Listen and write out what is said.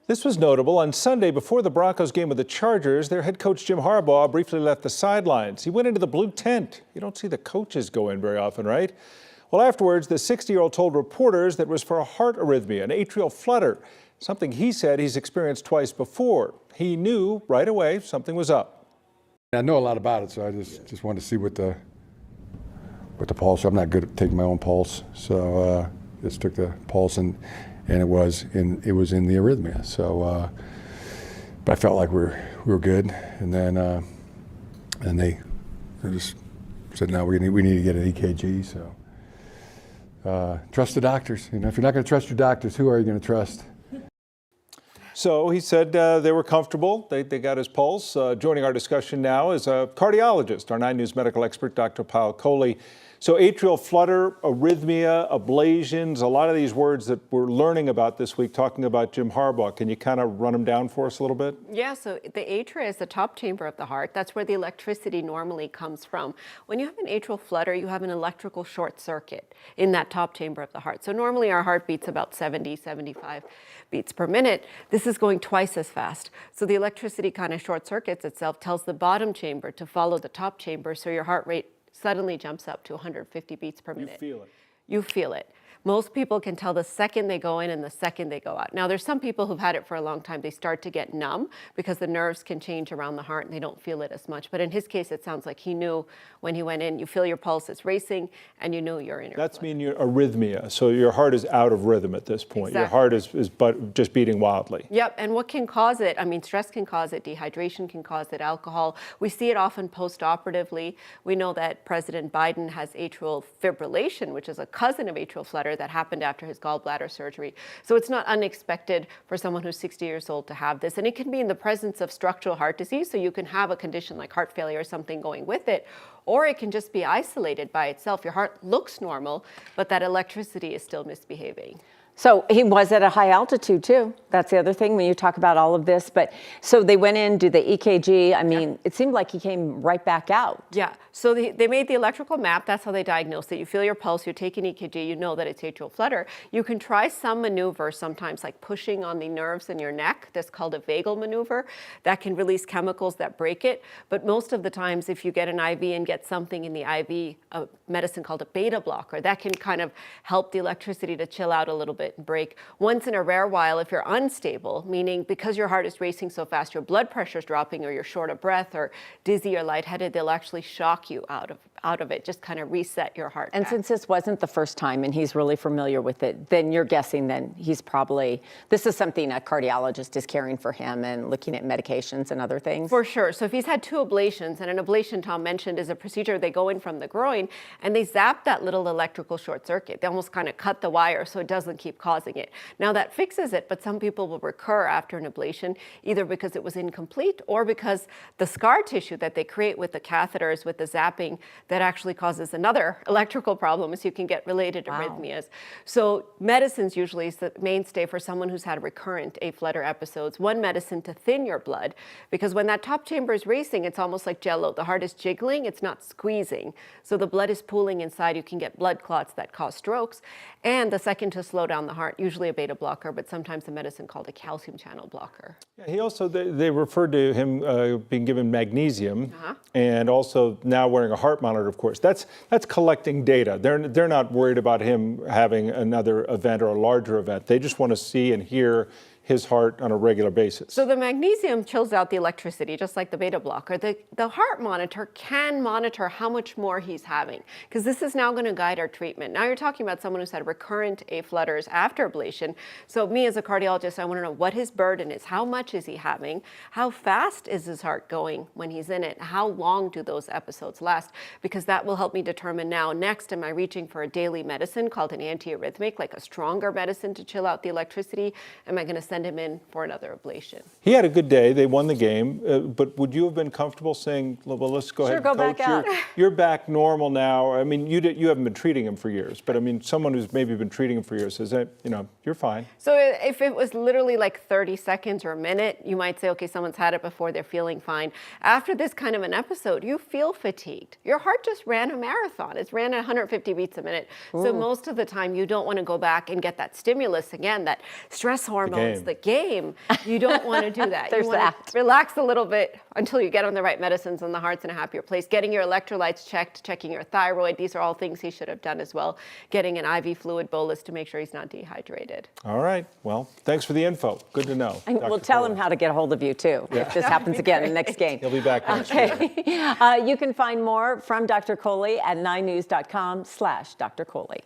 This was notable. On Sunday, before the Broncos game with the Chargers, their head coach Jim Harbaugh briefly left the sidelines. He went into the blue tent. You don't see the coaches go in very often, right? Well, afterwards, the 60-year-old told reporters that it was for a heart arrhythmia, an atrial flutter, something he said he's experienced twice before. He knew right away something was up. I know a lot about it, so I just wanted to see what the pulse. I'm not good at taking my own pulse, so just took the pulse and it was in the arrhythmia. So, but I felt like we were good, and then they just said, no, we need to get an EKG. So trust the doctors. You know, if you're not going to trust your doctors, who are you going to trust? So he said they were comfortable. They got his pulse. Joining our discussion now is a cardiologist, our 9 News medical expert, Dr. Paul Coley. So atrial flutter, arrhythmia, ablations, a lot of these words that we're learning about this week, talking about Jim Harbaugh. Can you kind of run them down for us a little bit? Yeah, so the atria is the top chamber of the heart. That's where the electricity normally comes from. When you have an atrial flutter, you have an electrical short circuit in that top chamber of the heart. So normally our heart beats about 70, 75 beats per minute. This is going twice as fast. So the electricity kind of short circuits itself, tells the bottom chamber to follow the top chamber, so your heart rate suddenly jumps up to 150 beats per minute. You feel it. You feel it. Most people can tell the second they go in and the second they go out. Now, there's some people who've had it for a long time. They start to get numb because the nerves can change around the heart and they don't feel it as much. But in his case, it sounds like he knew when he went in. You feel your pulse is racing and you knew you're in your That's mean your arrhythmia. So your heart is out of rhythm at this point. Exactly. Your heart is just beating wildly. Yep, and what can cause it? I mean, stress can cause it, dehydration can cause it, alcohol. We see it often post-operatively. We know that President Biden has atrial fibrillation, which is a cousin of atrial flutter that happened after his gallbladder surgery. So it's not unexpected for someone who's 60 years old to have this. And it can be in the presence of structural heart disease, so you can have a condition like heart failure or something going with it, or it can just be isolated by itself. Your heart looks normal, but that electricity is still misbehaving. So he was at a high altitude too. That's the other thing when you talk about all of this. But so they went in, do the EKG. I mean, It seemed like he came right back out. Yeah. So they made the electrical map. That's how they diagnosed it. You feel your pulse, you take an EKG, you know that it's atrial flutter. You can try some maneuver sometimes, like pushing on the nerves in your neck. That's called a vagal maneuver. That can release chemicals that break it. But most of the times, if you get an IV and get something in the IV, a medicine called a beta blocker, that can kind of help the electricity to chill out a little bit and break. Once in a rare while, if you're unstable, meaning because your heart is racing so fast, your blood pressure is dropping, or you're short of breath or dizzy or lightheaded, they'll actually shock you out of it, just kind of reset your heart And back. since this wasn't the first time and he's really familiar with it, then you're guessing then he's probably, this is something a cardiologist is caring for him and looking at medications and other things? For sure. So if he's had 2 ablations, and an ablation, Tom mentioned, is a procedure they go in from the groin and they zap that little electrical short circuit. They almost kind of cut the wire so it doesn't keep causing it. Now that fixes it, but some people will recur after an ablation, either because it was incomplete or because the scar tissue that they create with the catheters, with the zapping, that actually causes another electrical problem, so you can get related arrhythmias. So medicine's usually is the mainstay for someone who's had recurrent A-flutter episodes. One medicine to thin your blood, because when that top chamber is racing, it's almost like jello. The heart is jiggling, it's not squeezing. So the blood is pooling inside. You can get blood clots that cause strokes. And the second to slow down the heart, usually a beta blocker, but sometimes a medicine called a calcium channel blocker. Yeah, he also, they referred to him being given magnesium and also now wearing a heart monitor, of course. That's collecting data. They're not worried about him having another event or a larger event. They just want to see and hear his heart on a regular basis. So the magnesium chills out the electricity, just like the beta blocker. The heart monitor can monitor how much more he's having, because this is now going to guide our treatment. Now you're talking about someone who's had recurrent A-flutters after ablation. So me as a cardiologist, I want to know what his burden is. How much is he having? How fast is his heart going when he's in it? How long do those episodes last? Because that will help me determine now, next, am I reaching for a daily medicine called an antiarrhythmic, like a stronger medicine to chill out the electricity? Am I going to send him in for another ablation? He had a good day. They won the game. But would you have been comfortable saying, well, let's go ahead and go coach? back out. You're back normal now. I mean, you haven't been treating him for years, but I mean, someone who's maybe been treating him for years says, you're fine. So if it was literally like 30 seconds or a minute, you might say, okay, someone's had it before, they're feeling fine. After this kind of an episode, you feel fatigued. Your heart just ran a marathon. It's ran at 150 beats a minute. Ooh. So most of the time, you don't want to go back and get that stimulus again, that stress hormones, the game, you don't want to do that. There's you want that. to relax a little bit until you get on the right medicines and the heart's in a happier place. Getting your electrolytes checked, checking your thyroid, these are all things he should have done as well. Getting an IV fluid bolus to make sure he's not dehydrated. All right. Well, thanks for the info. Good to know. And we'll tell him how to get a hold of you, too, if this happens again in the next game. He'll be back next year. You can find more from Dr. Coley at 9news.com/Dr. Coley.